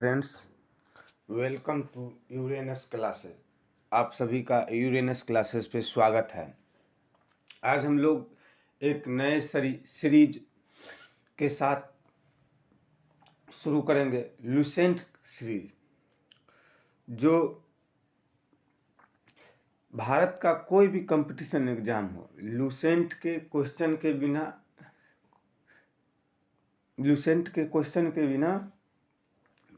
Friends, welcome to Uranus classes. आप सभी का यूरेनस क्लासेस पे स्वागत है। आज हम लोग एक नए सीरीज के साथ शुरू करेंगे, लूसेंट सीरीज, जो भारत का कोई भी कंपटीशन एग्जाम हो, लूसेंट के क्वेश्चन के बिना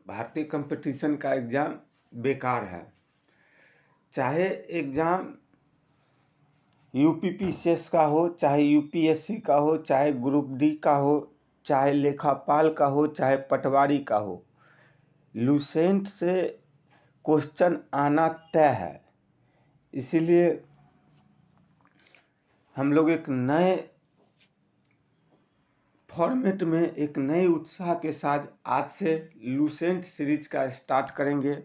भारतीय कंपटीशन का एग्जाम बेकार है। चाहे एग्जाम यूपीपीसीएस का हो, चाहे यूपीएससी का हो, चाहे ग्रुप डी का हो, चाहे लेखापाल का हो, चाहे पटवारी का हो, लूसेंट से क्वेश्चन आना तय है। इसीलिए हम लोग एक नए फॉर्मेट में, एक नए उत्साह के साथ आज से लूसेंट सीरीज का स्टार्ट करेंगे,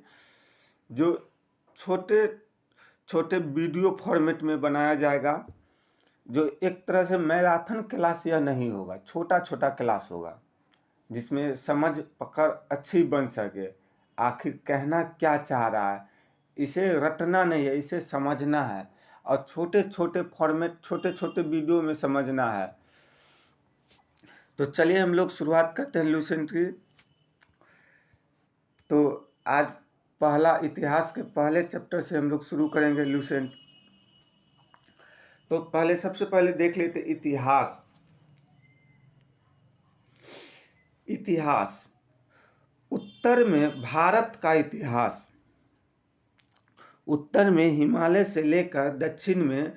जो छोटे छोटे वीडियो फॉर्मेट में बनाया जाएगा। जो एक तरह से मैराथन क्लास यह नहीं होगा, छोटा छोटा क्लास होगा, जिसमें समझ पकड़ अच्छी बन सके। आखिर कहना क्या चाह रहा है, इसे रटना नहीं है, इसे समझना है, और छोटे छोटे फॉर्मेट, छोटे छोटे वीडियो में समझना है। तो चलिए हम लोग शुरुआत करते हैं लूसेंट की। तो आज पहला इतिहास के पहले चैप्टर से हम लोग शुरू करेंगे लूसेंट। तो सबसे पहले देख लेते इतिहास। उत्तर में भारत का इतिहास। उत्तर में हिमालय से लेकर दक्षिण में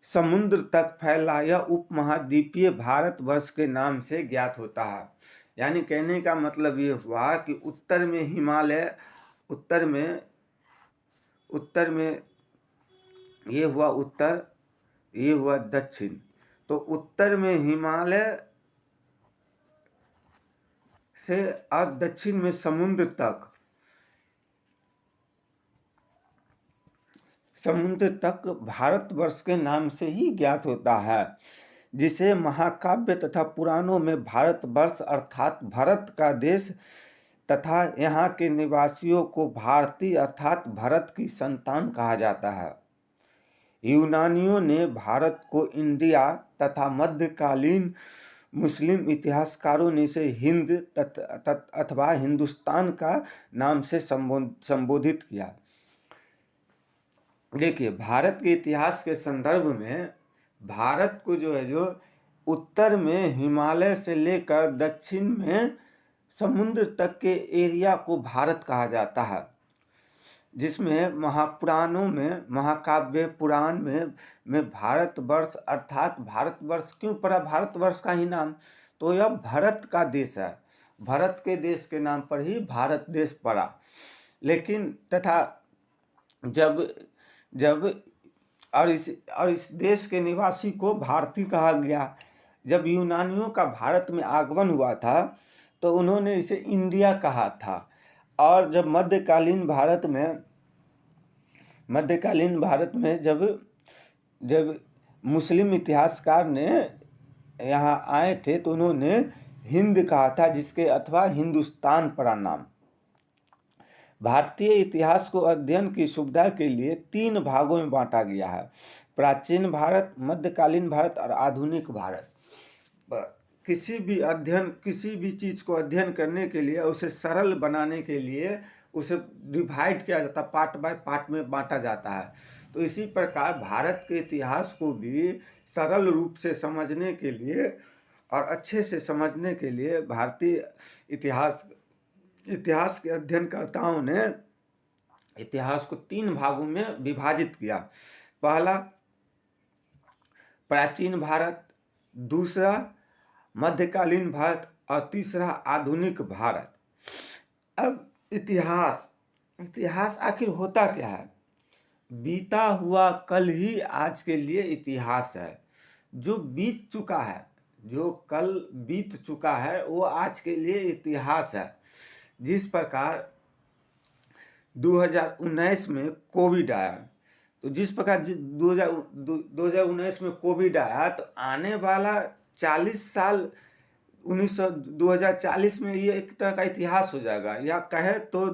समुद्र तक फैला यह उपमहाद्वीपीय भारतवर्ष के नाम से ज्ञात होता है। यानी कहने का मतलब ये हुआ कि उत्तर में हिमालय, उत्तर में ये हुआ उत्तर, ये हुआ दक्षिण। तो उत्तर में हिमालय से और दक्षिण में समुद्र तक भारतवर्ष के नाम से ही ज्ञात होता है, जिसे महाकाव्य तथा पुराणों में भारतवर्ष अर्थात भरत का देश तथा यहाँ के निवासियों को भारतीय अर्थात भरत की संतान कहा जाता है। यूनानियों ने भारत को इंडिया तथा मध्यकालीन मुस्लिम इतिहासकारों ने इसे हिंद अथवा हिंदुस्तान का नाम से संबोधित किया। देखिए, भारत के इतिहास के संदर्भ में भारत को जो उत्तर में हिमालय से लेकर दक्षिण में समुद्र तक के एरिया को भारत कहा जाता है, जिसमें महापुराणों में, महाकाव्य पुराण में भारतवर्ष अर्थात भारतवर्ष क्यों पड़ा, भारतवर्ष का ही नाम, तो यह भरत का देश है। भरत के देश के नाम पर ही भारत देश पड़ा। लेकिन तथा जब इस देश के निवासी को भारतीय कहा गया। जब यूनानियों का भारत में आगमन हुआ था तो उन्होंने इसे इंडिया कहा था। और जब मध्यकालीन भारत में जब मुस्लिम इतिहासकार ने यहाँ आए थे तो उन्होंने हिंद कहा था, जिसके अथवा हिंदुस्तान पड़ा नाम। भारतीय इतिहास को अध्ययन की सुविधा के लिए 3 भागों में बांटा गया है: प्राचीन भारत, मध्यकालीन भारत और आधुनिक भारत। किसी भी चीज को अध्ययन करने के लिए, उसे सरल बनाने के लिए उसे डिवाइड किया जाता है, पार्ट बाय पार्ट में बांटा जाता है। तो इसी प्रकार भारत के इतिहास को भी सरल रूप से समझने के लिए और अच्छे से समझने के लिए भारतीय इतिहास के अध्ययनकर्ताओं ने इतिहास को 3 भागों में विभाजित किया। पहला प्राचीन भारत, दूसरा मध्यकालीन भारत और तीसरा आधुनिक भारत। अब इतिहास आखिर होता क्या है? बीता हुआ कल ही आज के लिए इतिहास है। जो कल बीत चुका है वो आज के लिए इतिहास है। जिस प्रकार 2019 में कोविड आया, तो जिस प्रकार 2019 में कोविड आया, तो आने वाला 40 साल 2040 में ये एक तरह का इतिहास हो जाएगा, या कहे तो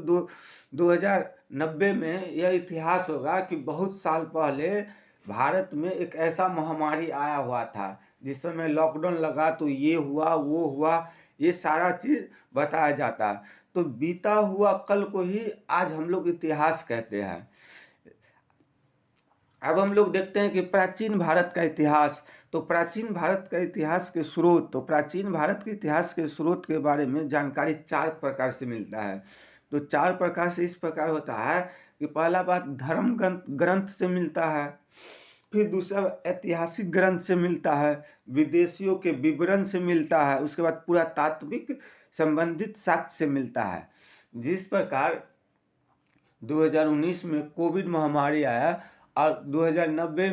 2090 में यह इतिहास होगा कि बहुत साल पहले भारत में एक ऐसा महामारी आया हुआ था, जिस समय लॉकडाउन लगा तो ये हुआ वो हुआ, ये सारा चीज बताया जाता है। तो बीता हुआ कल को ही आज हम लोग इतिहास कहते हैं। अब हम लोग देखते हैं कि प्राचीन भारत का इतिहास, तो प्राचीन भारत का इतिहास के स्रोत, तो प्राचीन भारत के इतिहास के स्रोत के बारे में जानकारी 4 प्रकार से मिलता है। तो 4 प्रकार से इस प्रकार होता है कि पहला बात धर्म ग्रंथ से मिलता है, फिर दूसरा ऐतिहासिक ग्रंथ से मिलता है, विदेशियों के विवरण से मिलता है, उसके बाद पुरातात्विक संबंधित साक्ष्य से मिलता है। जिस प्रकार 2019 में कोविड महामारी आया और 2090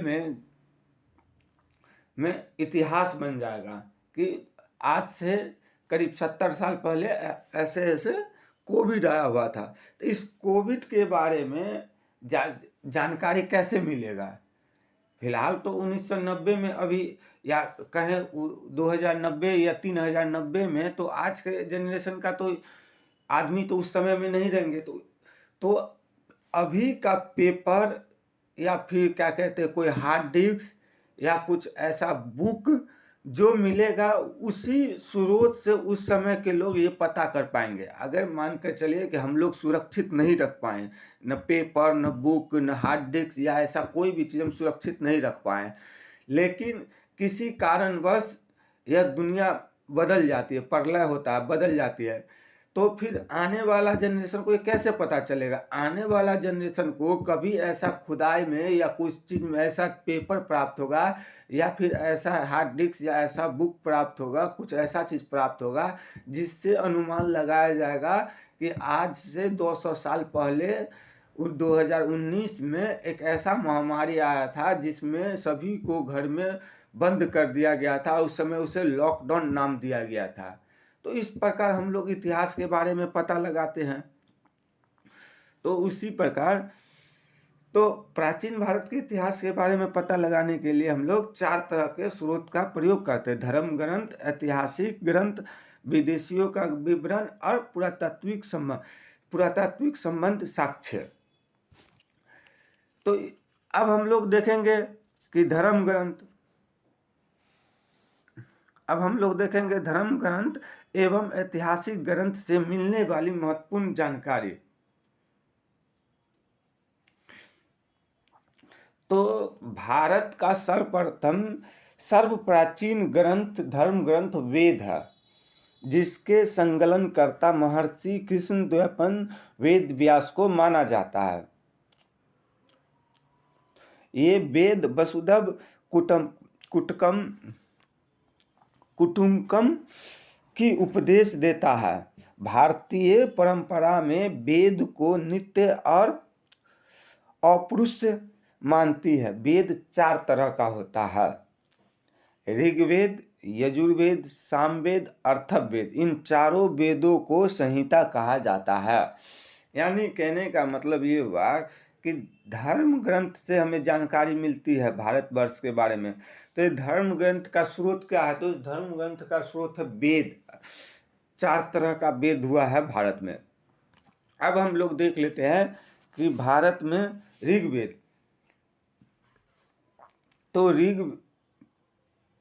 में इतिहास बन जाएगा कि आज से करीब 70 साल पहले ऐसे ऐसे कोविड आया हुआ था। तो इस कोविड के बारे में जानकारी कैसे मिलेगा? फिलहाल तो 1990 में अभी, या कहें 2090 या 3090 में, तो आज के जनरेशन का तो आदमी तो उस समय में नहीं रहेंगे। तो अभी का पेपर या फिर क्या कहते हैं, कोई हार्ड डिस्क या कुछ ऐसा बुक जो मिलेगा, उसी स्रोत से उस समय के लोग ये पता कर पाएंगे। अगर मान कर चलिए कि हम लोग सुरक्षित नहीं रख पाए, न पेपर न बुक न हार्ड डिस्क या ऐसा कोई भी चीज़ हम सुरक्षित नहीं रख पाए, लेकिन किसी कारणवश यह दुनिया बदल जाती है, प्रलय होता है, बदल जाती है, तो फिर आने वाला जनरेशन को ये कैसे पता चलेगा? आने वाला जनरेशन को कभी ऐसा खुदाई में या कुछ चीज़ में ऐसा पेपर प्राप्त होगा, या फिर ऐसा हार्ड डिस्क या ऐसा बुक प्राप्त होगा, कुछ ऐसा चीज़ प्राप्त होगा जिससे अनुमान लगाया जाएगा कि आज से 200 साल पहले 2019 में एक ऐसा महामारी आया था जिसमें सभी को घर में बंद कर दिया गया था। उस समय उसे लॉकडाउन नाम दिया गया था। तो इस प्रकार हम लोग इतिहास के बारे में पता लगाते हैं। तो उसी प्रकार तो प्राचीन भारत के इतिहास के बारे में पता लगाने के लिए हम लोग 4 तरह के स्रोत का प्रयोग करते हैं: धर्म ग्रंथ, ऐतिहासिक ग्रंथ, विदेशियों का विवरण और पुरातात्विक संबंध साक्ष्य। तो अब हम लोग देखेंगे कि धर्म ग्रंथ एवं ऐतिहासिक ग्रंथ से मिलने वाली महत्वपूर्ण जानकारी। तो भारत का सर्वप्राचीन ग्रंथ धर्म ग्रंथ वेद है, जिसके संकलनकर्ता महर्षि कृष्णद्वैपायन वेद व्यास को माना जाता है। ये वेद वसुधैव कुटुम्बकम की उपदेश देता है। भारतीय परंपरा में वेद को नित्य और अपौरुष मानती है। वेद 4 तरह का होता है: ऋग्वेद, यजुर्वेद, सामवेद, अथर्ववेद। इन चारों वेदों को संहिता कहा जाता है। यानी कहने का मतलब ये हुआ कि धर्म ग्रंथ से हमें जानकारी मिलती है भारतवर्ष के बारे में। तो ये धर्म ग्रंथ का स्रोत क्या है? तो इस धर्म ग्रंथ का स्रोत है वेद। 4 तरह का वेद हुआ है भारत में। अब हम लोग देख लेते हैं कि भारत में ऋग्वेद, तो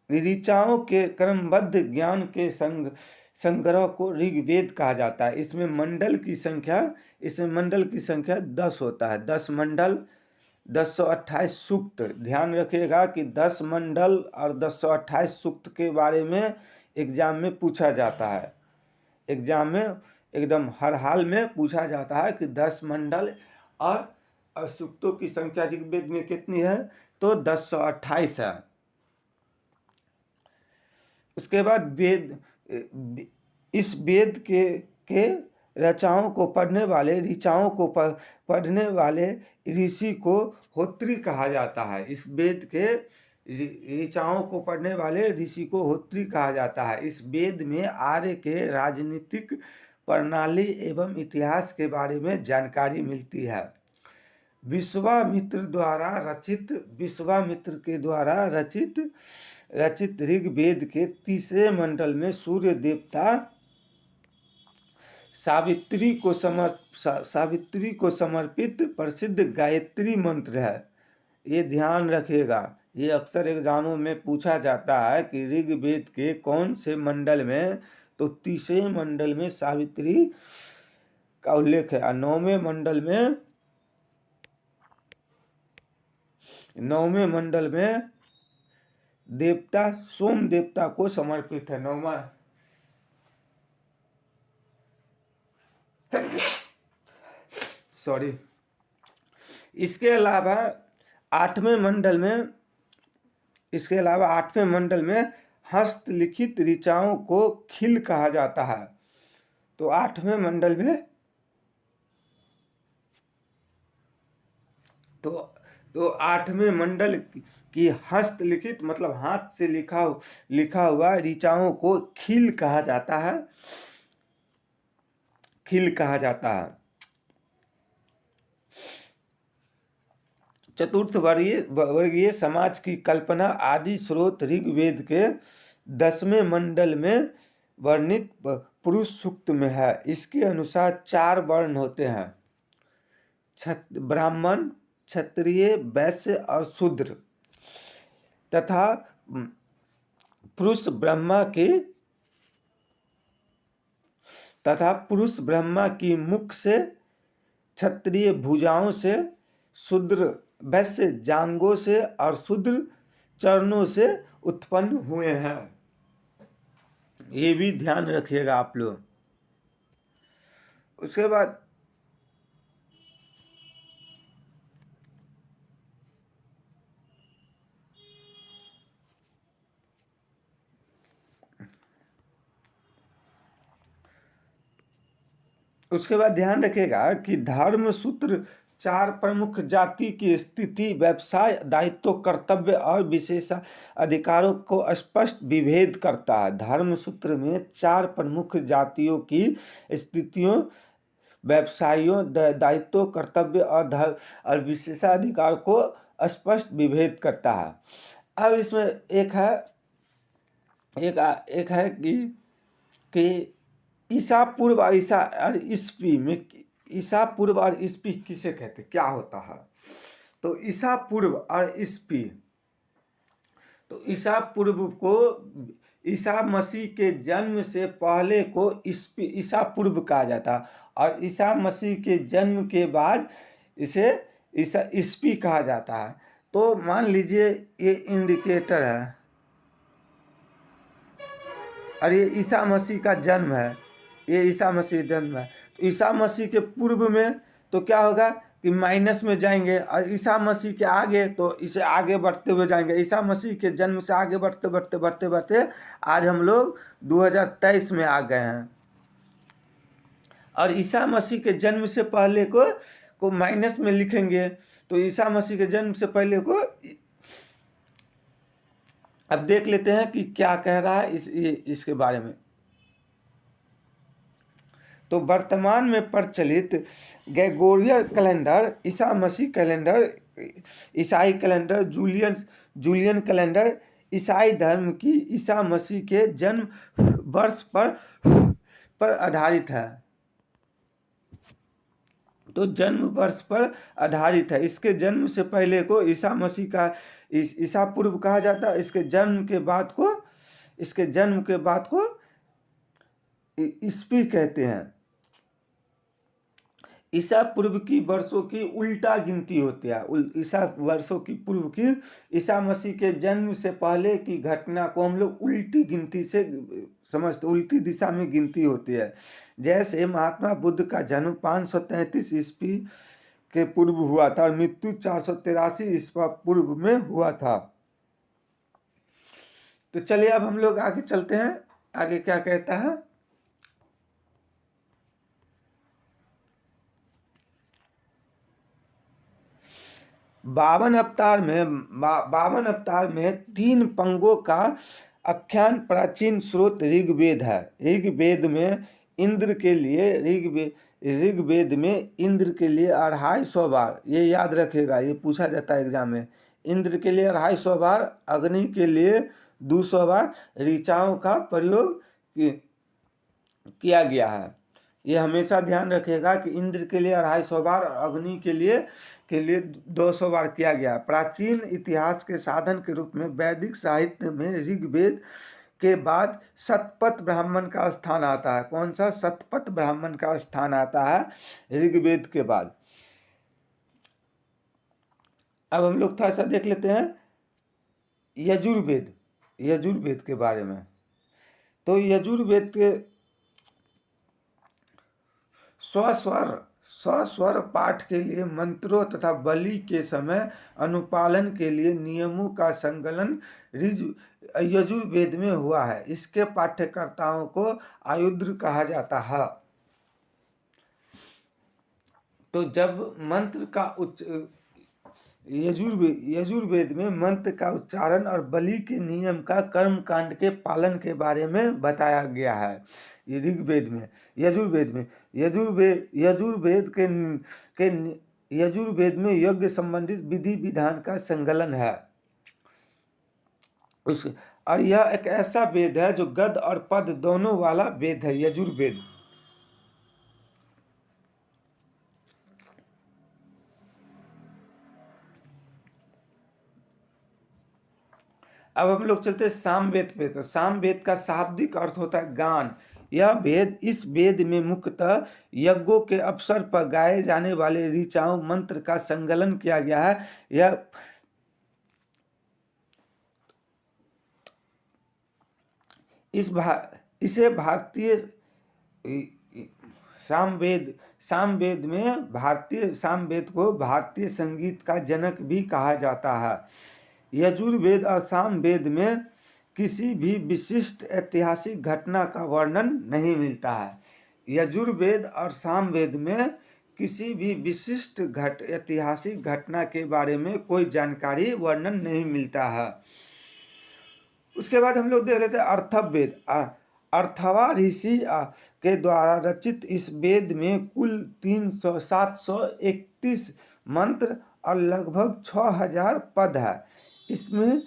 ऋचाओं के क्रमबद्ध ज्ञान के संग्रह को ऋग्वेद कहा जाता है। इसमें मंडल की संख्या 10 होता है। 10 मंडल, 1028 सूक्त। ध्यान रखिएगा कि 10 मंडल और 1028 सूक्त के बारे में एग्जाम में पूछा जाता है। एग्जाम में एकदम हर हाल में पूछा जाता है कि 10 मंडल और सूक्तों की संख्या ऋग्वेद में कितनी है? तो 1028 है। उसके बाद इस वेद के ऋचाओं को पढ़ने वाले ऋषि को होत्री कहा जाता है। इस वेद के ऋचाओं को पढ़ने वाले ऋषि को होत्री कहा जाता है। इस वेद में आर्य के राजनीतिक प्रणाली एवं इतिहास के बारे में जानकारी मिलती है। विश्वामित्र के द्वारा रचित ऋग्वेद के तीसरे मंडल में सूर्य देवता सावित्री को समर्पित प्रसिद्ध गायत्री मंत्र है। ये ध्यान रखिएगा, ये अक्सर एग्जामों में पूछा जाता है कि ऋग्वेद के कौन से मंडल में, तो तीसरे मंडल में सावित्री का उल्लेख है। और नौवें मंडल में देवता सोम देवता को समर्पित है। नौवां सॉरी इसके अलावा आठवें मंडल में हस्तलिखित ऋचाओं को खिल कहा जाता है। तो आठवें मंडल में तो आठवें मंडल की हस्तलिखित मतलब हाथ से लिखा हुआ ऋचाओं को खिल कहा जाता है। चतुर्थ वर्गीय समाज की कल्पना आदि स्रोत ऋग्वेद के 10वें मंडल में वर्णित पुरुष सूक्त में है। इसके अनुसार 4 वर्ण होते हैं: ब्राह्मण, क्षत्रिय, वैश्य और शूद्र। तथा पुरुष ब्रह्मा की मुख से, क्षत्रिय भुजाओं से, शूद्र वैश्य जांघों से और शूद्र चरणों से उत्पन्न हुए हैं। ये भी ध्यान रखिएगा आप लोग। उसके बाद ध्यान रखिएगा कि धर्म सूत्र 4 प्रमुख जाति की स्थिति, व्यवसाय, दायित्व, कर्तव्य और विशेष अधिकारों को स्पष्ट विभेद करता है। धर्म सूत्र में 4 प्रमुख जातियों की स्थितियों, व्यवसायों, दायित्व, कर्तव्य और विशेषाधिकार को स्पष्ट विभेद करता है। अब इसमें एक है कि ईसा पूर्व और ईस्वी में, ईसा पूर्व और ईस्वी किसे कहते, क्या होता है? तो ईसा पूर्व और ईस्वी, तो ईसा पूर्व को ईसा मसीह के जन्म से पहले को ईसा पूर्व कहा जाता है, और ईसा मसीह के जन्म के बाद इसे ईस्वी कहा जाता है। तो मान लीजिए ये इंडिकेटर है और ये ईसा मसीह का जन्म है, ये ईसा मसीह जन्म है। तो ईसा मसीह के पूर्व में तो क्या होगा कि माइनस में जाएंगे, और ईसा मसीह के आगे तो इसे आगे बढ़ते हुए जाएंगे। ईसा मसीह के जन्म से आगे बढ़ते आज हम लोग 2023 में आ गए हैं। और ईसा मसीह के जन्म से पहले को माइनस में लिखेंगे, तो ईसा मसीह के जन्म से पहले को अब देख लेते हैं कि क्या कह रहा है इसके बारे में। तो वर्तमान में प्रचलित Gregorian calendar, Isa Masih calendar, ईसाई कैलेंडर, जूलियन कैलेंडर ईसाई धर्म की ईसा मसीह के जन्म वर्ष पर आधारित है। तो जन्म वर्ष पर आधारित है। इसके जन्म से पहले को ईसा मसीह का ईसा पूर्व कहा जाता है। इसके जन्म के बाद को ईस्वी कहते हैं। ईसा पूर्व की वर्षों की उल्टा गिनती होती है। ईसा वर्षों की पूर्व की ईसा मसीह के जन्म से पहले की घटना को हम लोग उल्टी गिनती से समझते, उल्टी दिशा में गिनती होती है। जैसे महात्मा बुद्ध का जन्म 533 ईस्वी के पूर्व हुआ था और मृत्यु 483 ईस्वी पूर्व में हुआ था। तो चलिए अब हम लोग आगे चलते हैं, आगे क्या कहता है। बावन अवतार में 3 पंगों का आख्यान प्राचीन स्रोत ऋग्वेद है। ऋग्वेद में इंद्र के लिए ऋग्वेद में इंद्र के लिए 250 बार, ये याद रखेगा, ये पूछा जाता है एग्जाम में। इंद्र के लिए 250 बार, अग्नि के लिए 200 बार ऋचाओं का प्रयोग किया गया है। ये हमेशा ध्यान रखेगा कि इंद्र के लिए 250 बार और अग्नि के लिए 200 बार किया गया। प्राचीन इतिहास के साधन के रूप में वैदिक साहित्य में ऋग्वेद के बाद शतपथ ब्राह्मण का स्थान आता है। कौन सा? शतपथ ब्राह्मण का स्थान आता है ऋग्वेद के बाद। अब हम लोग थोड़ा सा देख लेते हैं यजुर्वेद के बारे में। तो यजुर्वेद के स्वस्वर पाठ के लिए मंत्रों तथा बलि के समय अनुपालन के लिए नियमों का संकलन यजुर्वेद में हुआ है। इसके पाठ्यकर्ताओं को आयुर्वेद कहा जाता है। तो जब मंत्र का यजुर्वेद में मंत्र का उच्चारण और बलि के नियम का कर्म कांड के पालन के बारे में बताया गया है। ऋग्वेद में, यजुर्वेद में यज्ञ संबंधित विधि विधान का संकलन है। और यह एक ऐसा वेद है जो गद और पद दोनों वाला वेद है, यजुर्वेद। अब हम लोग चलते हैं सामवेद पे। तो सामवेद का शाब्दिक अर्थ होता है गान। इस वेद में मुख्यतः यज्ञों के अवसर पर गाए जाने वाले ऋचाओं मंत्र का संकलन किया गया है। इसे भारतीय सामवेद को भारतीय संगीत का जनक भी कहा जाता है। यजुर्वेद और सामवेद में किसी भी विशिष्ट ऐतिहासिक घटना का वर्णन नहीं मिलता है। यजुर्वेद और सामवेद में किसी भी विशिष्ट ऐतिहासिक घटना के बारे में कोई जानकारी वर्णन नहीं मिलता है। उसके बाद हम लोग देख लेते हैं अर्थवेद। अर्थवा ऋषि के द्वारा रचित इस वेद में कुल 731 मंत्र और लगभग 6000 पद है। इसमें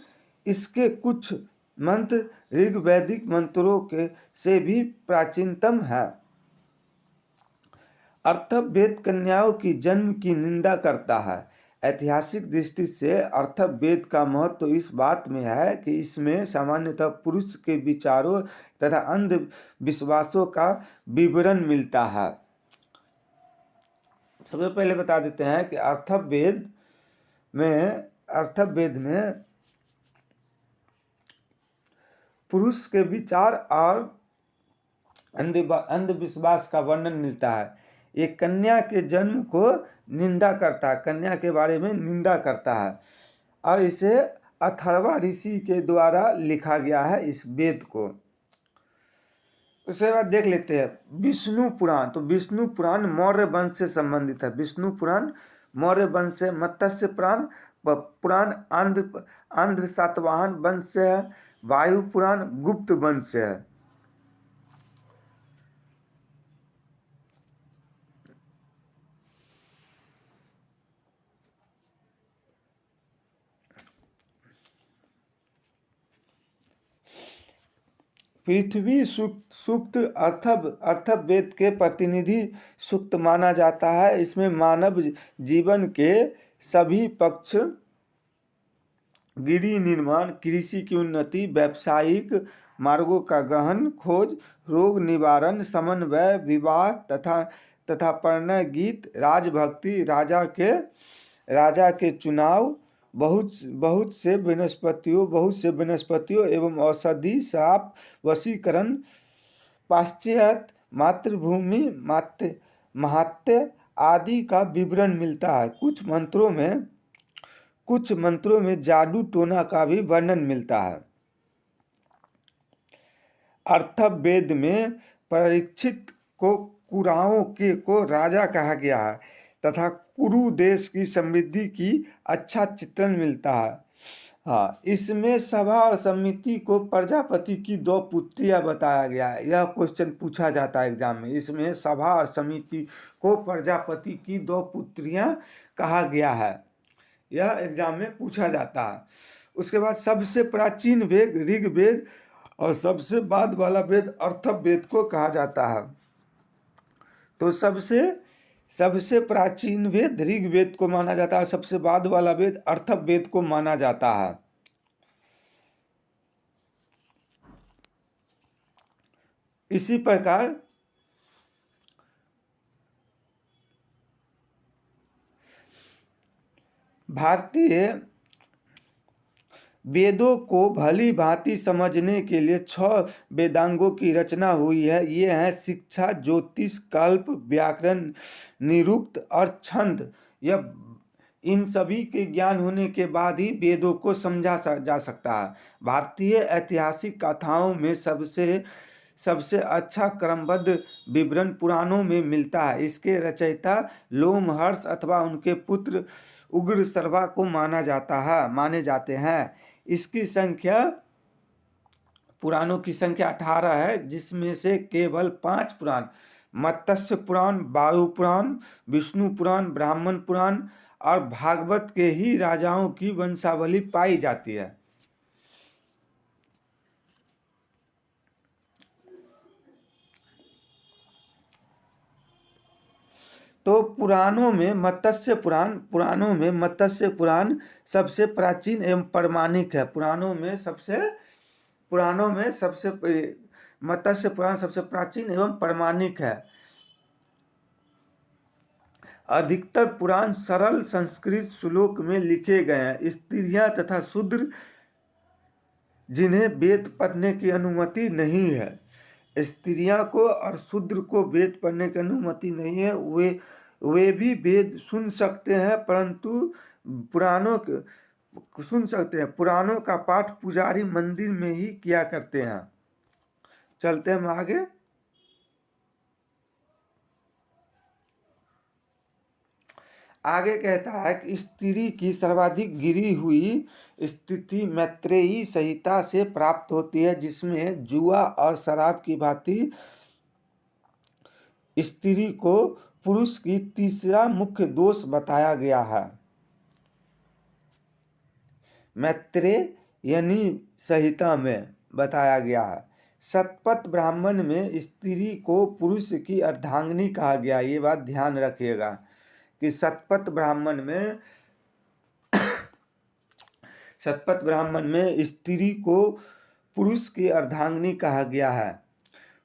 इसके कुछ मंत्र ऋग्वैदिक मंत्रों के से भी प्राचीनतम है। अर्थवेद कन्याओं की जन्म की निंदा करता है। ऐतिहासिक दृष्टि से अर्थवेद का महत्व तो इस बात में है कि इसमें सामान्यतः पुरुष के विचारों तथा अंधविश्वासों का विवरण मिलता है। सबसे पहले बता देते हैं कि अर्थवेद में पुरुष के विचार और अंधविश्वास का वर्णन मिलता है। ये कन्या के जन्म को निंदा करता है, कन्या के बारे में निंदा करता है, और इसे अथर्वा ऋषि के द्वारा लिखा गया है इस वेद को। उसके बाद देख लेते हैं विष्णु पुराण। तो विष्णु पुराण मौर्य वंश से संबंधित है। विष्णु पुराण मौर्य वंश से, मत्स्य पुराण आंध्र सातवाहन वंश से है, वायु पुराण गुप्त वंश से है। पृथ्वी सूक्त अर्थवेद के प्रतिनिधि सूक्त माना जाता है। इसमें मानव जीवन के सभी पक्ष, गृह निर्माण, कृषि की उन्नति, व्यावसायिक मार्गों का गहन खोज, रोग निवारण, समन्वय, विवाह तथा परिणय गीत, राजभक्ति, राजा के चुनाव, बहुत से वनस्पतियों एवं औषधि, साप, वशीकरण, पाश्चात्य मातृभूमि महात्म्य आदि का विवरण मिलता है। कुछ मंत्रों में जादू टोना का भी वर्णन मिलता है। अर्थवेद में परीक्षित को कुराओं को राजा कहा गया है तथा कुरु देश की समृद्धि की अच्छा चित्रण मिलता है। हाँ, इसमें सभा और समिति को प्रजापति की दो पुत्रियां बताया गया है। यह क्वेश्चन पूछा जाता है एग्जाम में। इसमें सभा और समिति को प्रजापति की दो पुत्रियां कहा गया है, यह एग्जाम में पूछा जाता है। उसके बाद सबसे प्राचीन वेद ऋग्वेद और सबसे बाद वाला वेद अथर्ववेद को कहा जाता है। तो सबसे प्राचीन वेद ऋग्वेद को माना जाता है, सबसे बाद वाला वेद अथर्ववेद को माना जाता है। इसी प्रकार भारतीय वेदों को भली भांति समझने के लिए 6 वेदांगों की रचना हुई है। ये हैं शिक्षा, ज्योतिष, कल्प, व्याकरण, निरुक्त और छंद। यह इन सभी के ज्ञान होने के बाद ही वेदों को समझा जा सकता है। भारतीय ऐतिहासिक कथाओं में सबसे अच्छा क्रमबद्ध विवरण पुराणों में मिलता है। इसके रचयिता लोमहर्ष अथवा उनके पुत्र उग्रश्रवा को माने जाते हैं। इसकी संख्या पुराणों की संख्या 18 है, जिसमें से केवल 5 पुराण मत्स्य पुराण, वायु पुराण, विष्णु पुराण, ब्राह्मण पुराण और भागवत के ही राजाओं की वंशावली पाई जाती है। तो पुराणों में मत्स्य पुराण सबसे प्राचीन एवं प्रमाणिक है। मत्स्य पुराण सबसे प्राचीन एवं प्रमाणिक है। अधिकतर पुराण सरल संस्कृत श्लोक में लिखे गए हैं। स्त्रियां तथा शूद्र जिन्हें वेद पढ़ने की अनुमति नहीं है, स्त्रियां को और शूद्र को वेद पढ़ने की अनुमति नहीं है, वे भी वेद सुन सकते हैं, परंतु पुराणों का पाठ पुजारी मंदिर में ही किया करते हैं। चलते हैं हम आगे। आगे कहता है कि स्त्री की सर्वाधिक गिरी हुई स्थिति मैत्रेयी संहिता से प्राप्त होती है, जिसमें जुआ और शराब की भांति स्त्री को पुरुष की तीसरा मुख्य दोष बताया गया है। मैत्रेयी संहिता में बताया गया है। शतपथ ब्राह्मण में स्त्री को पुरुष की अर्धांगिनी कहा गया। ये बात ध्यान रखिएगा कि शतपथ ब्राह्मण में स्त्री को पुरुष की अर्धांगिनी कहा गया है।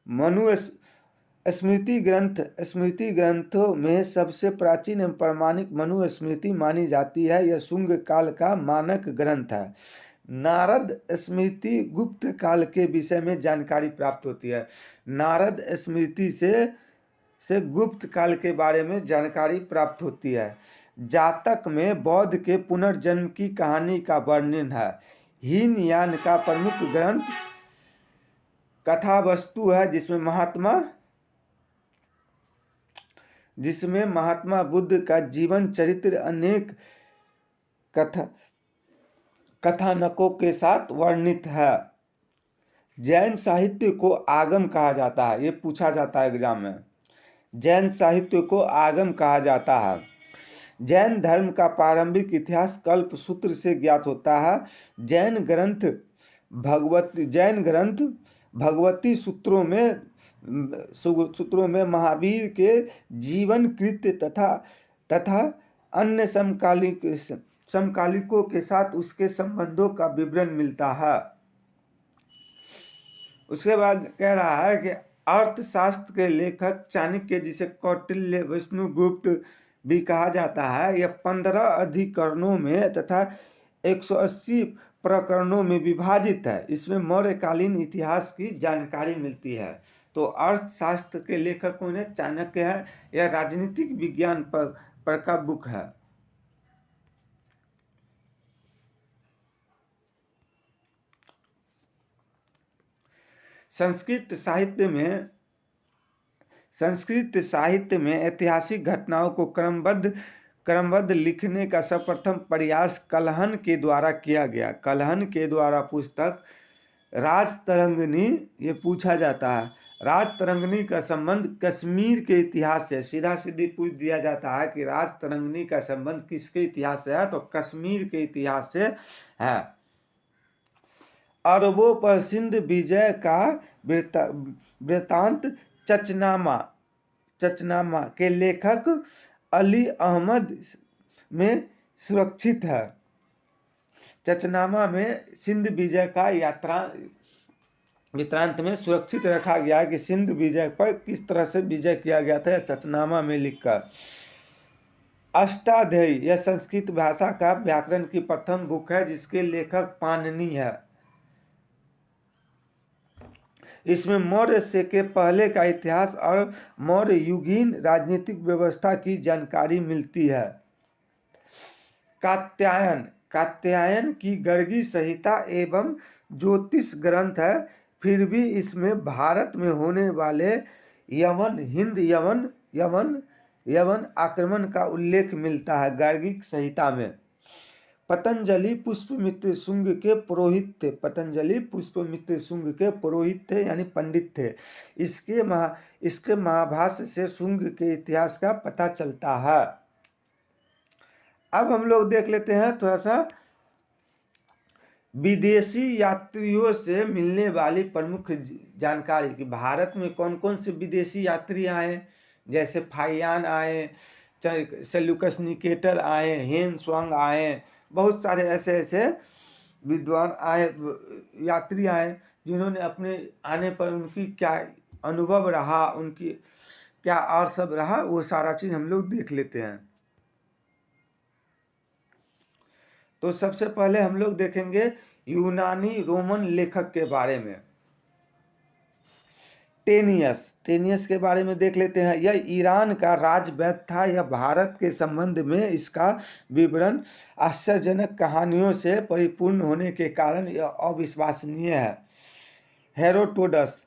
मनु स्मृति ग्रंथों में सबसे प्राचीन एवं प्रमाणिक मनु स्मृति मानी जाती है। यह शुंग काल का मानक ग्रंथ है। नारद स्मृति गुप्त काल के विषय में जानकारी प्राप्त होती है। नारद स्मृति से गुप्त काल के बारे में जानकारी प्राप्त होती है। जातक में बौद्ध के पुनर्जन्म की कहानी का वर्णन है। हीनयान का प्रमुख ग्रंथ कथावस्तु है, जिसमें महात्मा बुद्ध का जीवन चरित्र अनेक कथानकों के साथ वर्णित है। जैन साहित्य को आगम कहा जाता है। ये पूछा जाता है एग्जाम में। जैन साहित्य को आगम कहा जाता है। जैन धर्म का प्रारंभिक इतिहास कल्प सूत्र से ज्ञात होता है। जैन ग्रंथ भगवती सूत्रों में महावीर के जीवन कृत्य तथा अन्य समकालिकों के साथ उसके संबंधों का विवरण मिलता है। उसके बाद कह रहा है कि अर्थशास्त्र के लेखक चाणक्य, जिसे कौटिल्य, विष्णुगुप्त भी कहा जाता है, यह 15 अधिकरणों में तथा 180 प्रकरणों में विभाजित है। इसमें मौर्यकालीन इतिहास की जानकारी मिलती है। तो अर्थशास्त्र के लेखक कौन है? चाणक्य है। यह राजनीतिक विज्ञान पर का बुक है। संस्कृत साहित्य में ऐतिहासिक घटनाओं को क्रमबद्ध क्रमबद्ध लिखने का सर्वप्रथम प्रयास कल्हण के द्वारा किया गया। कल्हण के द्वारा पुस्तक राजतरंगिणी, ये पूछा जाता है, राजतरंगिणी का संबंध कश्मीर के इतिहास से, सीधा सीधी पूछ दिया जाता है कि राजतरंगिणी का संबंध किसके इतिहास से है, तो कश्मीर के इतिहास से है। अरबों पर सिंध विजय का वृत्तांत चचनामा के लेखक अली अहमद में सुरक्षित है। चचनामा में सिंध विजय का वृत्तांत में सुरक्षित रखा गया कि सिंध विजय पर किस तरह से विजय किया गया था, चचनामा में लिखकर। अष्टाध्यायी, यह संस्कृत भाषा का व्याकरण की प्रथम बुक है जिसके लेखक पाणिनि है। इसमें मौर्य से के पहले का इतिहास और मौर्य युगीन राजनीतिक व्यवस्था की जानकारी मिलती है। कात्यायन की गर्गी संहिता एवं ज्योतिष ग्रंथ है, फिर भी इसमें भारत में होने वाले यवन आक्रमण का उल्लेख मिलता है गार्गिक संहिता में। पतंजलि पुष्पमित्र शुंग के पुरोहित थे। पतंजलि पुष्पमित्र शुंग के पुरोहित थे यानी पंडित थे। इसके महाभाष्य से शुंग के इतिहास का पता चलता है। अब हम लोग देख लेते हैं थोड़ा सा विदेशी यात्रियों से मिलने वाली प्रमुख जानकारी कि भारत में कौन कौन से विदेशी यात्री आए, जैसे फाइयान आए, सेल्यूकस निकेटर आए, हेन स्वांग आए, बहुत सारे ऐसे विद्वान आए, यात्री आए, जिन्होंने अपने आने पर उनकी क्या अनुभव रहा, उनकी क्या और सब रहा, वो सारा चीज़ हम लोग देख लेते हैं। तो सबसे पहले हम लोग देखेंगे यूनानी रोमन लेखक के बारे में। टेनियस के बारे में देख लेते हैं। यह ईरान का राजवैद्य था। यह भारत के संबंध में इसका विवरण आश्चर्यजनक कहानियों से परिपूर्ण होने के कारण यह अविश्वसनीय है। हेरोडोटस,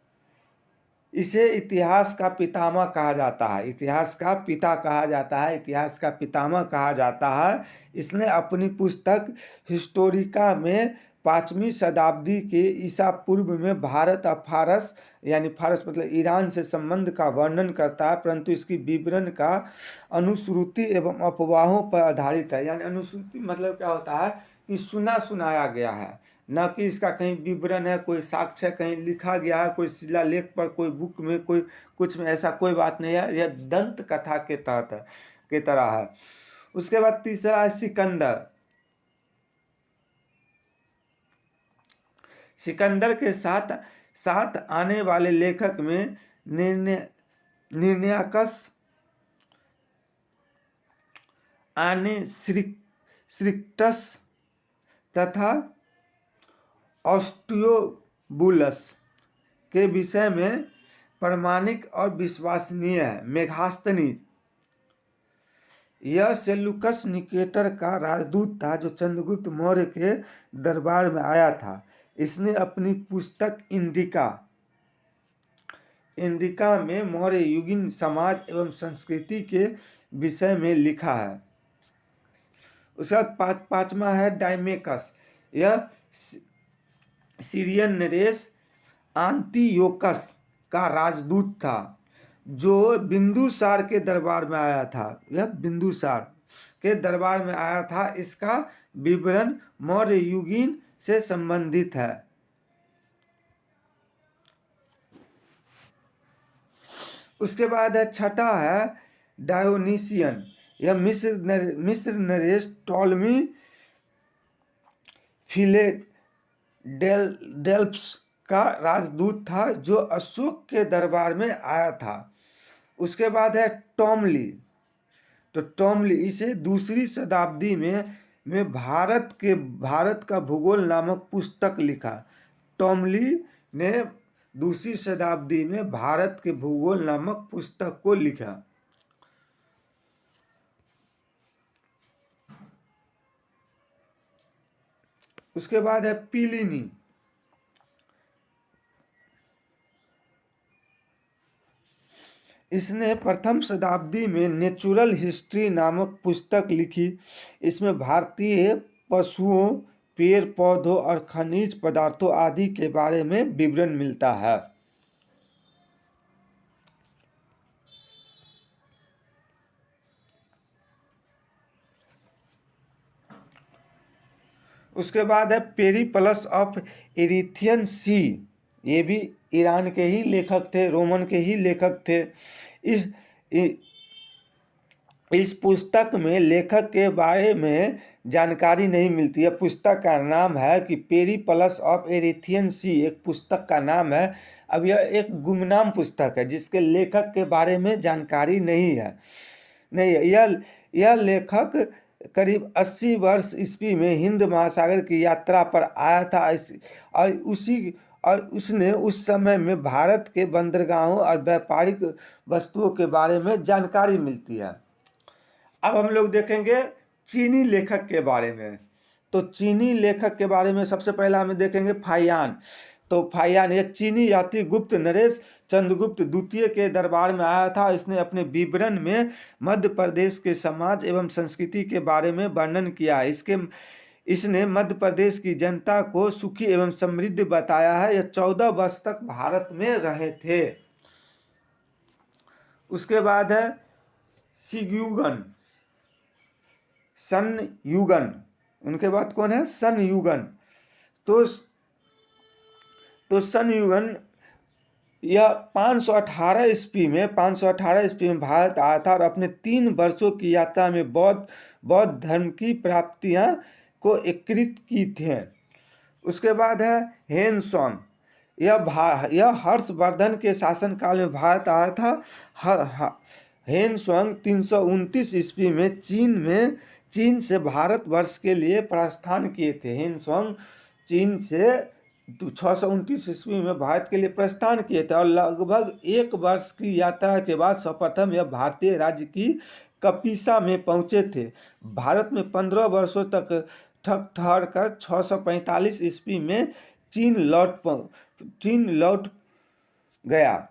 इसे इतिहास का पितामह कहा जाता है, इतिहास का पिता कहा जाता है, इतिहास का पितामह कहा जाता है। इसने अपनी पुस्तक हिस्टोरिका में 5वीं शताब्दी के ईसा पूर्व में भारत और फारस, यानी फारस मतलब ईरान से संबंध का वर्णन करता है, परंतु इसकी विवरण का अनुश्रुति एवं अफवाहों पर आधारित है। यानी अनुश्रुति मतलब क्या होता है कि सुना सुनाया गया है, न कि इसका कहीं विवरण है, कोई साक्ष्य कहीं लिखा गया है, कोई शिलालेख पर, कोई बुक में, कोई कुछ में, ऐसा कोई बात नहीं है। यह दंत कथा के तहत है, के तरह है। उसके बाद तीसरा है सिकंदर के साथ आने वाले लेखक में निर्णायकस श्रिक्टस तथा ऑस्टियोबुलस के विषय में प्रामाणिक और विश्वसनीय है। मेगास्थनीज, यह सेल्यूकस निकेटर का राजदूत था जो चंद्रगुप्त मौर्य के दरबार में आया था। इसने अपनी पुस्तक इंडिका में मौर्य युगीन समाज एवं संस्कृति के विषय में लिखा है। उसके बाद पांचवा है डायमेकस, यह सीरियन नरेश आंतियोकस का राजदूत था जो बिंदुसार के दरबार में आया था। यह बिंदुसार के दरबार में आया था। इसका विवरण मौर्य युगीन से संबंधित है। उसके बाद है छठा है डायोनीसियन, यह मिस्र नरेश टॉलमी फिलेडेल्फस का राजदूत था जो अशोक के दरबार में आया था। उसके बाद है टॉमली, तो टॉमली इसे 2री शताब्दी में भारत का भूगोल नामक पुस्तक लिखा। टॉमली ने 2री शताब्दी में भारत के भूगोल नामक पुस्तक को लिखा। उसके बाद है प्लिनी, इसने प्रथम शताब्दी में नेचुरल हिस्ट्री नामक पुस्तक लिखी। इसमें भारतीय पशुओं, पेड़ पौधों और खनिज पदार्थों आदि के बारे में विवरण मिलता है। उसके बाद है पेरिप्लस ऑफ इरिथियन सी। ये भी ईरान के ही लेखक थे, रोमन के ही लेखक थे। इस इस पुस्तक में लेखक के बारे में जानकारी नहीं मिलती है। पुस्तक का नाम है कि पेरिप्लस ऑफ इरिथियन सी, एक पुस्तक का नाम है। अब यह एक गुमनाम पुस्तक है जिसके लेखक के बारे में जानकारी नहीं है। यह लेखक करीब 80 वर्ष ईस्वी में हिंद महासागर की यात्रा पर आया था। और उसने उस समय में भारत के बंदरगाहों और व्यापारिक वस्तुओं के बारे में जानकारी मिलती है। अब हम लोग देखेंगे चीनी लेखक के बारे में। तो चीनी लेखक के बारे में सबसे पहला हम देखेंगे फाहियान। तो फाहियान यह चीनी यात्री गुप्त नरेश चंद्रगुप्त द्वितीय के दरबार में आया था। इसने अपने विवरण में मध्य प्रदेश के समाज एवं संस्कृति के बारे में वर्णन किया है। इसने मध्य प्रदेश की जनता को सुखी एवं समृद्ध बताया है। यह 14 वर्ष तक भारत में रहे थे। उसके बाद है सन युगन। उनके बाद कौन है? सन युगन। तो सन युगन यह 518 ईस्वी में भारत आया था और अपने 3 वर्षों की यात्रा में बौद्ध धर्म की प्राप्तियां को एकत्रित की थे। उसके बाद है हेन सोंग। यह हर्षवर्धन के शासनकाल में भारत आया था। हेन सोंग 329 ईस्वी में चीन से भारतवर्ष के लिए प्रस्थान किए थे। हेन सोंग चीन से 629 ईस्वी में भारत के लिए प्रस्थान किए थे और लगभग 1 वर्ष की यात्रा के बाद सर्वप्रथम यह भारतीय राज्य की कपिसा में पहुंचे थे। भारत में 15 वर्षों तक ठहर कर 645 ईस्वी में चीन लौट गया।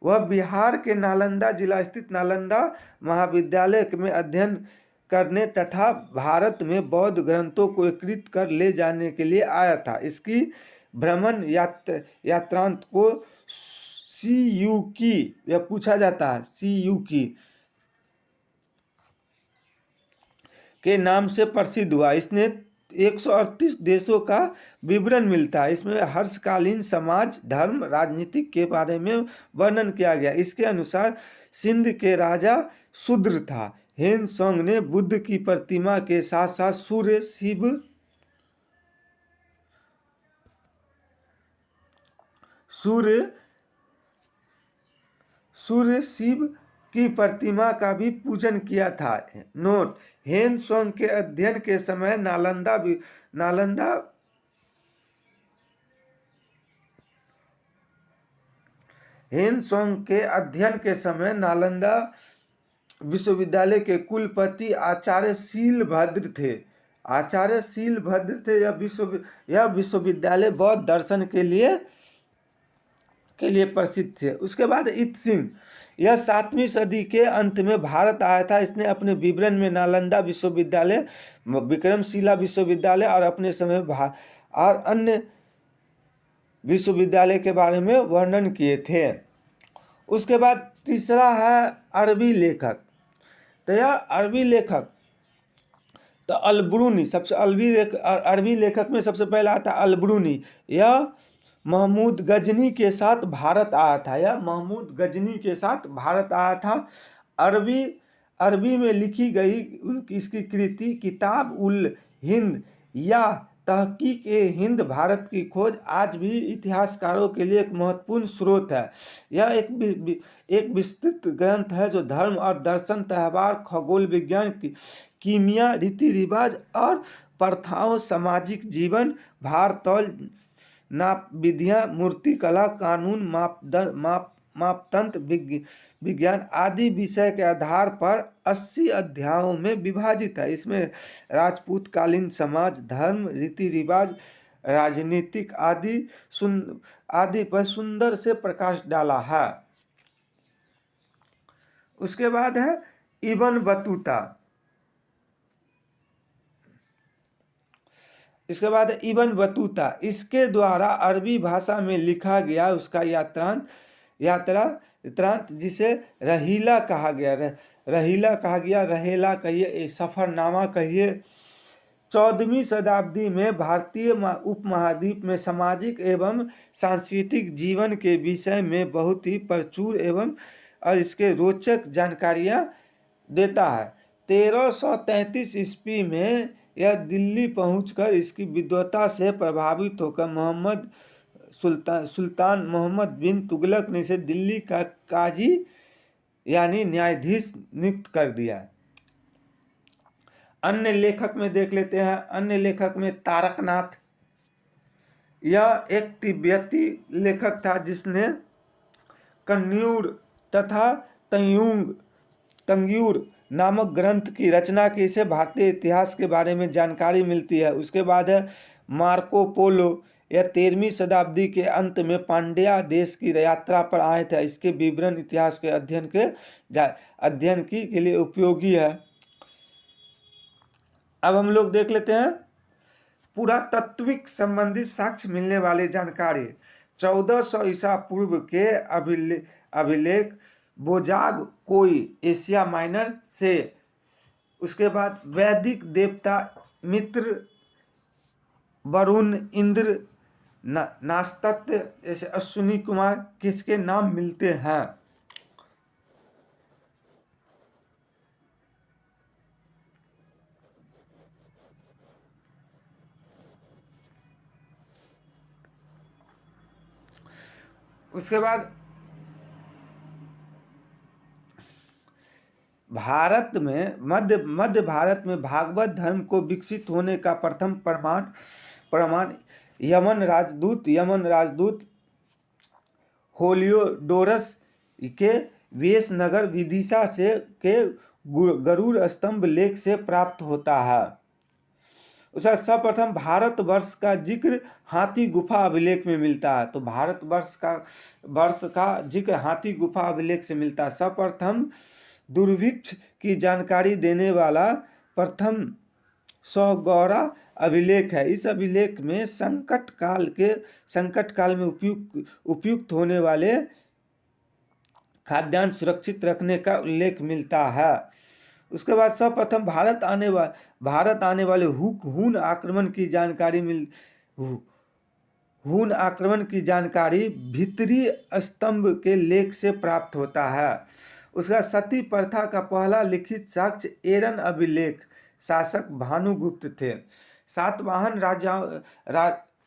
वह बिहार के नालंदा जिला स्थित नालंदा महाविद्यालय में अध्ययन करने तथा भारत में बौद्ध ग्रंथों को एकत्रित कर ले जाने के लिए आया था। इसकी भ्रमण यात्रांत को सीयूकी, यह पूछा जाता है, सीयूकी के नाम से प्रसिद्ध हुआ। इसने 138 देशों का विवरण मिलता है। इसमें हर्षकालीन समाज, धर्म, राजनीतिक के बारे में वर्णन किया गया। इसके अनुसार सिंध के राजा शूद्र था। हेन सोंग ने बुद्ध की प्रतिमा के साथ साथ सूर्य शिव की प्रतिमा का भी पूजन किया था। नोट: हेन सोंग के अध्ययन के समय नालंदा विश्वविद्यालय के कुलपति आचार्य शीलभद्र थे। यह विश्वविद्यालय बौद्ध दर्शन के लिए प्रसिद्ध थे। उसके बाद इत सिंह, यह 7वीं सदी के अंत में भारत आया था। इसने अपने विवरण में नालंदा विश्वविद्यालय, विक्रमशिला विश्वविद्यालय और अपने समय और अन्य विश्वविद्यालय के बारे में वर्णन किए थे। उसके बाद तीसरा है अरबी लेखक। तो यह अरबी लेखक तो अलब्रूनी, सबसे अरबी लेखक में सबसे पहला आता अलब्रूनी। यह महमूद गजनी के साथ भारत आया था। अरबी में लिखी गई इसकी कृति किताब उल हिंद या तहकीक हिंद भारत की खोज आज भी इतिहासकारों के लिए एक महत्वपूर्ण स्रोत है। यह एक विस्तृत ग्रंथ है जो धर्म और दर्शन, त्यौहार, खगोल विज्ञान, कीमिया, रीति रिवाज और प्रथाओं, सामाजिक जीवन, भार तौल, नाप विधियाँ, मूर्तिकला, कानून, मापदंड विज्ञान आदि विषय के आधार पर 80 अध्यायों में विभाजित है। इसमें राजपूतकालीन समाज, धर्म, रीति रिवाज, राजनीतिक आदि पर सुंदर से प्रकाश डाला है। उसके बाद है इब्न बतूता। इसके बाद इब्न बतूता, इसके द्वारा अरबी भाषा में लिखा गया उसका यात्रांत जिसे रहीला कहा गया, रहीला कहा गया, रहेला कहिए, सफरनामा कहिए। 14वीं शताब्दी में भारतीय उपमहाद्वीप में सामाजिक एवं सांस्कृतिक जीवन के विषय में बहुत ही प्रचुर एवं और इसके रोचक जानकारियां देता है। 1333 ईस्वी में यह दिल्ली पहुंचकर इसकी विद्वता से प्रभावित होकर सुल्तान मोहम्मद बिन तुगलक ने इसे दिल्ली का काजी यानी न्यायाधीश नियुक्त कर दिया। अन्य लेखक में देख लेते हैं, अन्य लेखक में तारकनाथ। यह एक तिब्बती लेखक था जिसने कन्यूर तथा तंग्यूर नामक ग्रंथ की रचना की। इसे भारतीय इतिहास के बारे में जानकारी मिलती है। उसके बाद है मार्को पोलो। यह 13वीं शताब्दी के अंत में पांड्या देश की यात्रा पर आए थे। इसके विवरण इतिहास के अध्ययन के लिए उपयोगी है। अब हम लोग देख लेते हैं पुरातत्विक संबंधित साक्ष्य मिलने वाली जानकारी। 1400 ईसा पूर्व के अभिलेख बोजाग कोई एशिया माइनर से। उसके बाद वैदिक देवता मित्र, वरुण, इंद्र, नास्त्य जैसे अश्विनी कुमार किसके नाम मिलते हैं। उसके बाद भारत में मध्य भारत में भागवत धर्म को विकसित होने का प्रथम प्रमाण यमन राजदूत होलियोडोरस के वेश नगर विदिशा से के गरुड़ स्तंभ लेख से प्राप्त होता है। उसका सर्वप्रथम भारतवर्ष का जिक्र हाथी गुफा अभिलेख में मिलता है। तो भारतवर्ष का जिक्र हाथी गुफा अभिलेख से मिलता है। सर्वप्रथम दुर्भिक्ष की जानकारी देने वाला प्रथम सौगौरा अभिलेख है। इस अभिलेख में संकट काल में उपयुक्त होने वाले खाद्यान्न सुरक्षित रखने का उल्लेख मिलता है। उसके बाद सर्वप्रथम भारत आने वाले हून आक्रमण की जानकारी भीतरी स्तंभ के लेख से प्राप्त होता है। उसका सती प्रथा का पहला लिखित साक्ष्य एरन अभिलेख शासक भानुगुप्त थे। सातवाहन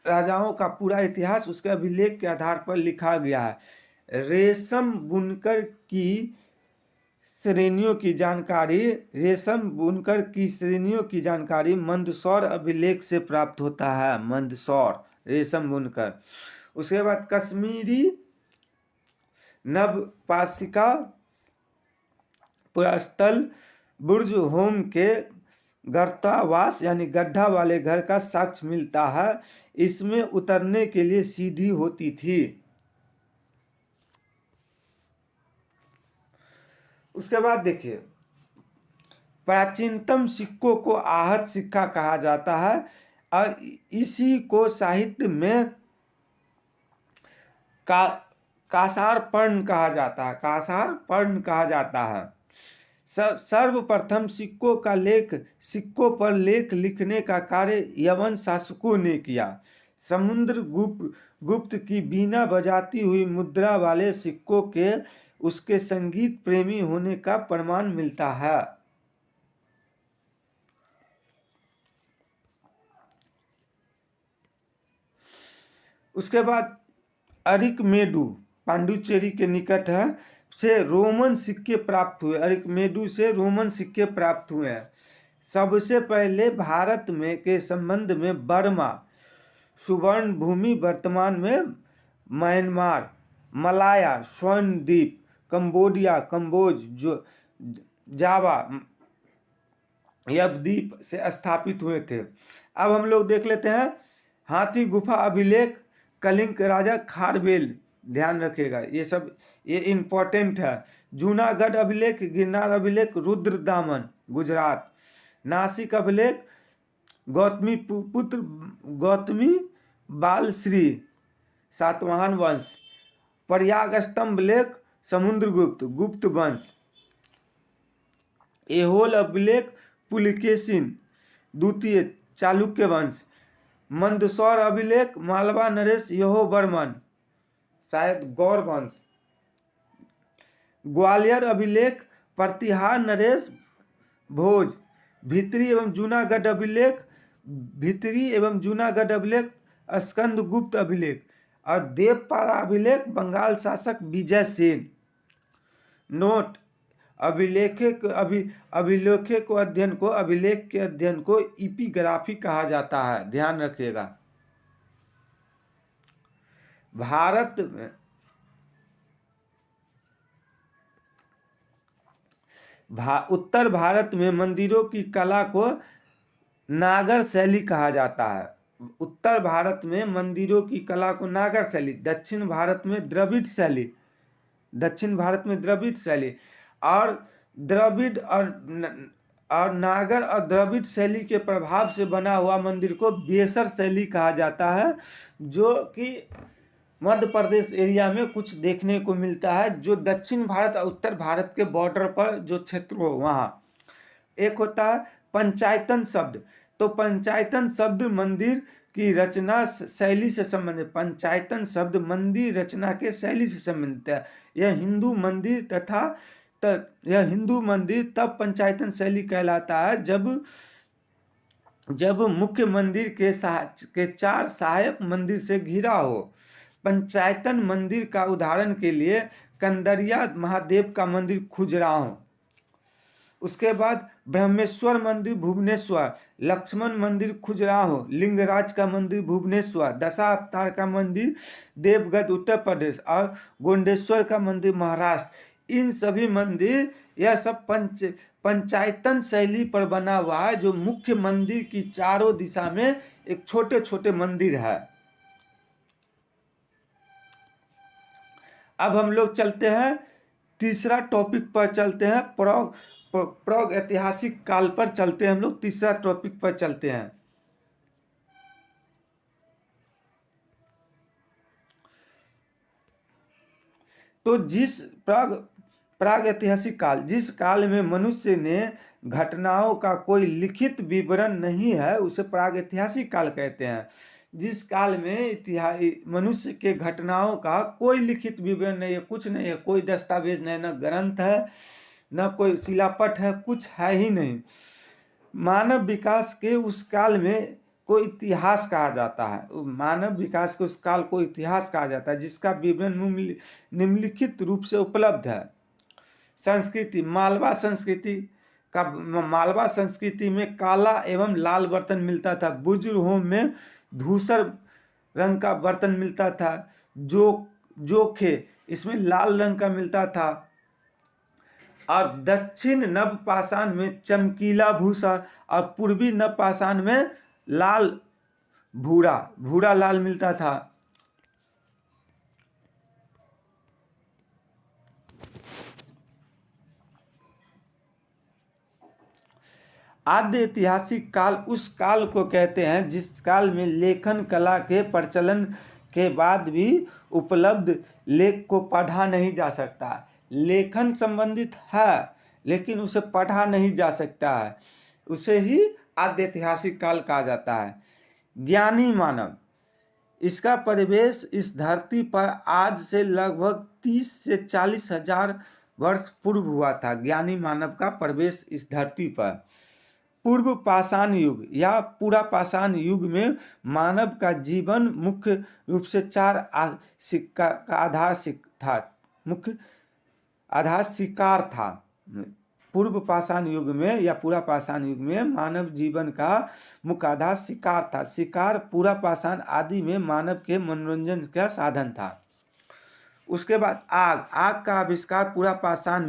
राजाओं का पूरा इतिहास उसके अभिलेख के आधार पर लिखा गया है। रेशम बुनकर की श्रेणियों की जानकारी मंदसौर अभिलेख से प्राप्त होता है। मंदसौर रेशम बुनकर। उसके बाद कश्मीरी नवपाषिका पुरास्थल बुर्ज होम के गर्तावास यानी गड्ढा वाले घर का साक्ष्य मिलता है। इसमें उतरने के लिए सीढ़ी होती थी। उसके बाद देखिए प्राचीनतम सिक्कों को आहत सिक्का कहा जाता है और इसी को साहित्य में कासार पर्ण कहा जाता है। सर्वप्रथम सिक्कों पर लेख लिखने का कार्य यवन शासकों ने किया। समुद्र गुप्त की बीना बजाती हुई मुद्रा वाले सिक्कों के उसके संगीत प्रेमी होने का प्रमाण मिलता है। उसके बाद अरिकमेडु पांडुचेरी के निकट है से रोमन सिक्के प्राप्त हुए। अरिकमेडु से रोमन सिक्के प्राप्त हुए हैं। सबसे पहले भारत में के संबंध में बर्मा, सुवर्ण भूमि वर्तमान में म्यांमार, मलाया, स्वर्ण द्वीप, कंबोडिया, जावा द्वीप से स्थापित हुए थे। अब हम लोग देख लेते हैं हाथी गुफा अभिलेख कलिंग राजा खारवेल ध्यान रखिएगा, ये इम्पोर्टेंट है। जूनागढ़ अभिलेख, गिरनार अभिलेख, रुद्र दामन गुजरात, नासिक अभिलेख गौतमी पुत्र गौतमी बालश्री सातवाहन वंश, प्रयाग स्तंभ लेख समुद्रगुप्त गुप्त वंश, एहोल अभिलेख पुलकेशिन द्वितीय चालुक्य वंश, मंदसौर अभिलेख मालवा नरेश यहोवर्मन शायद गौर वंश, ग्वालियर अभिलेख प्रतिहार नरेश भोज, भित्री एवं जूनागढ़ अभिलेख स्कंदगुप्त अभिलेख, और देवपारा अभिलेख बंगाल शासक विजय सेन। नोट, अभिलेख के अध्ययन को इपिग्राफी कहा जाता है, ध्यान रखिएगा। उत्तर भारत में मंदिरों की कला को नागर शैली कहा जाता है। उत्तर भारत में मंदिरों की कला को नागर शैली, दक्षिण भारत में द्रविड़ शैली, और द्रविड़ और नागर और द्रविड़ शैली के प्रभाव से बना हुआ मंदिर को बेसर शैली कहा जाता है, जो कि मध्य प्रदेश एरिया में कुछ देखने को मिलता है, जो दक्षिण भारत और उत्तर भारत के बॉर्डर पर जो क्षेत्र हो वहाँ। एक होता है पंचायतन शब्द, तो पंचायतन शब्द मंदिर की रचना शैली से संबंधित, पंचायतन शब्द मंदिर रचना के शैली से संबंधित है। यह हिंदू मंदिर तब पंचायतन शैली कहलाता है जब मुख्य मंदिर के 4 सहायक मंदिर से घिरा हो। पंचायतन मंदिर का उदाहरण के लिए कंदरिया महादेव का मंदिर खुजराहो, उसके बाद ब्रह्मेश्वर मंदिर भुवनेश्वर, लक्ष्मण मंदिर खुजराहो, लिंगराज का मंदिर भुवनेश्वर, दशावतार का मंदिर देवगढ़ उत्तर प्रदेश, और गोंडेश्वर का मंदिर महाराष्ट्र। इन सभी मंदिर यह सब पंचायतन शैली पर बना हुआ है, जो मुख्य मंदिर की चारों दिशा में एक छोटे छोटे मंदिर है। अब हम लोग चलते हैं तीसरा टॉपिक पर, चलते हैं प्राग ऐतिहासिक काल पर चलते हैं। हम लोग तीसरा टॉपिक पर चलते हैं। तो जिस प्राग ऐतिहासिक काल, जिस काल में मनुष्य ने घटनाओं का कोई लिखित विवरण नहीं है, उसे प्राग ऐतिहासिक काल कहते हैं। जिस काल में मनुष्य के घटनाओं का कोई लिखित विवरण नहीं है, कुछ नहीं है, कोई दस्तावेज नहीं, न ग्रंथ है, न कोई शिलापट है, कुछ है ही नहीं। मानव विकास के उस काल में को इतिहास कहा जाता है। मानव विकास के उस काल को इतिहास कहा जाता है, जिसका विवरण निम्नलिखित रूप से उपलब्ध है। संस्कृति, मालवा संस्कृति में काला एवं लाल बर्तन मिलता था। बुजुर्ग होम में धूसर रंग का बर्तन मिलता था। जोखे इसमें लाल रंग का मिलता था। और दक्षिण नवपाषाण में चमकीला भूषण, और पूर्वी नवपाषाण में लाल भूरा लाल मिलता था। आद्य ऐतिहासिक काल उस काल को कहते हैं जिस काल में लेखन कला के प्रचलन के बाद भी उपलब्ध लेख को पढ़ा नहीं जा सकता। लेखन संबंधित है लेकिन उसे पढ़ा नहीं जा सकता है, उसे ही आद्य ऐतिहासिक काल कहा जाता है। ज्ञानी मानव, इसका प्रवेश इस धरती पर आज से लगभग 30 से 40 हजार वर्ष पूर्व हुआ था। ज्ञानी मानव का प्रवेश इस धरती पर। पूर्व पाषाण युग या पूरा पाषाण युग में मानव का जीवन मुख्य रूप से 4 का आधार था। मुख्य आधार शिकार था। पूर्व पाषाण युग में या पूरा पाषाण युग में मानव जीवन का मुख्य आधार शिकार था। शिकार पूरा पाषाण आदि में मानव के मनोरंजन का साधन था। उसके बाद आग का आविष्कार पूरा पाषाण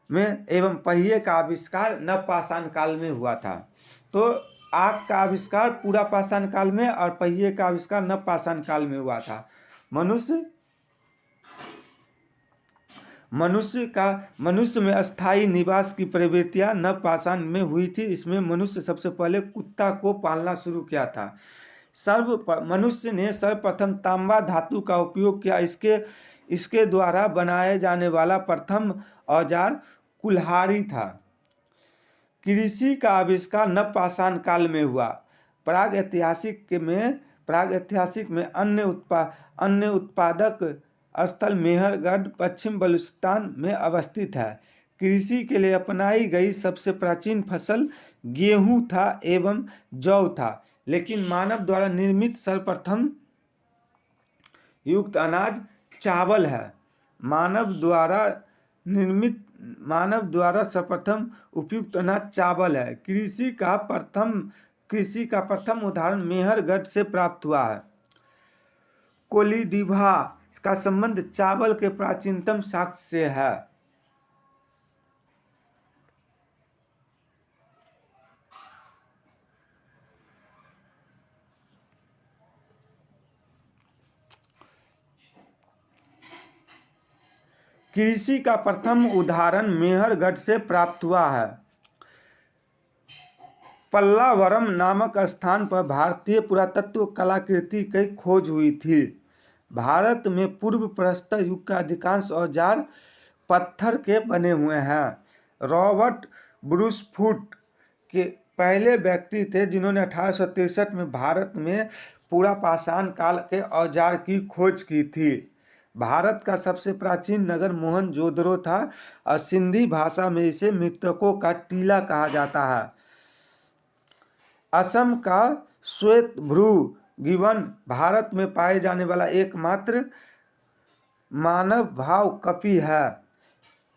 में एवं पहिए का आविष्कार नवपाषाण काल में हुआ था। तो आग का आविष्कार पूरा पाषाण काल में और पहिए का आविष्कार नवपाषाण काल में हुआ था। मनुष्य मनुष्य में अस्थायी निवास की प्रवृत्तियां नवपाषाण में हुई थी। इसमें मनुष्य सबसे पहले कुत्ता को पालना शुरू किया था। मनुष्य ने सर्वप्रथम तांबा धातु का उपयोग किया। इसके द्वारा बनाए जाने वाला प्रथम औजार कुल्हाड़ी था। कृषि का आविष्कार नवपाषाण काल में हुआ। प्रागैतिहासिक में अन्य उत्पादक स्थल मेहरगढ़ पश्चिम बलूचिस्तान में अवस्थित है। कृषि के लिए अपनाई गई सबसे प्राचीन फसल गेहूं था एवं जौ था, लेकिन मानव द्वारा निर्मित सर्वप्रथम युक्त अनाज चावल है। मानव द्वारा सर्वप्रथम उपयुक्त अनाज चावल है। कृषि का प्रथम उदाहरण मेहरगढ़ से प्राप्त हुआ है। कोलीडिभा का संबंध चावल के प्राचीनतम साक्ष्य से है। कृषि का प्रथम उदाहरण मेहरगढ़ से प्राप्त हुआ है। पल्लावरम नामक स्थान पर भारतीय पुरातत्व कलाकृति की खोज हुई थी। भारत में पूर्व प्रस्तर युग का अधिकांश औजार पत्थर के बने हुए हैं। रॉबर्ट ब्रूसफुट के पहले व्यक्ति थे जिन्होंने 1863 में भारत में पुरापाषाण काल के औजार की खोज की थी। भारत का सबसे प्राचीन नगर मोहनजोदड़ो था और सिंधी भाषा में इसे मृतकों का टीला कहा जाता है। असम का श्वेतभ्रू गिबन भारत में पाए जाने वाला एकमात्र मानव भाव कपि है।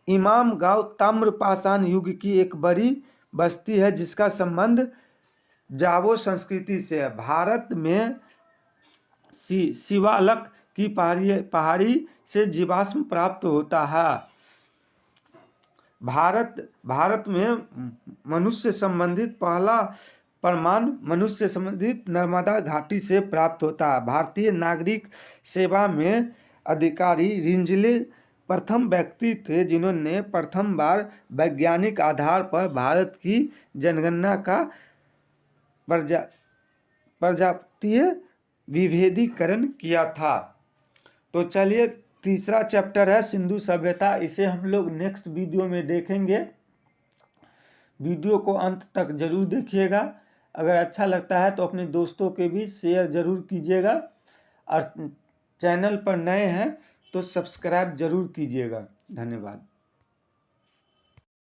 इमाम गांव ताम्रपाषाण युग की एक बड़ी बस्ती है जिसका संबंध जावो संस्कृति से है। भारत में शिवालक की पहाड़ी से जीवाश्म प्राप्त होता है। भारत में मनुष्य संबंधित पहला प्रमाण नर्मदा घाटी से प्राप्त होता है। भारतीय नागरिक सेवा में अधिकारी रिंजले प्रथम व्यक्ति थे जिन्होंने प्रथम बार वैज्ञानिक आधार पर भारत की जनगणना का प्रजातीय विभेदीकरण किया था। तो चलिए, तीसरा चैप्टर है सिंधु सभ्यता। इसे हम लोग नेक्स्ट वीडियो में देखेंगे। वीडियो को अंत तक जरूर देखिएगा। अगर अच्छा लगता है तो अपने दोस्तों के भी शेयर जरूर कीजिएगा और चैनल पर नए हैं तो सब्सक्राइब जरूर कीजिएगा। धन्यवाद।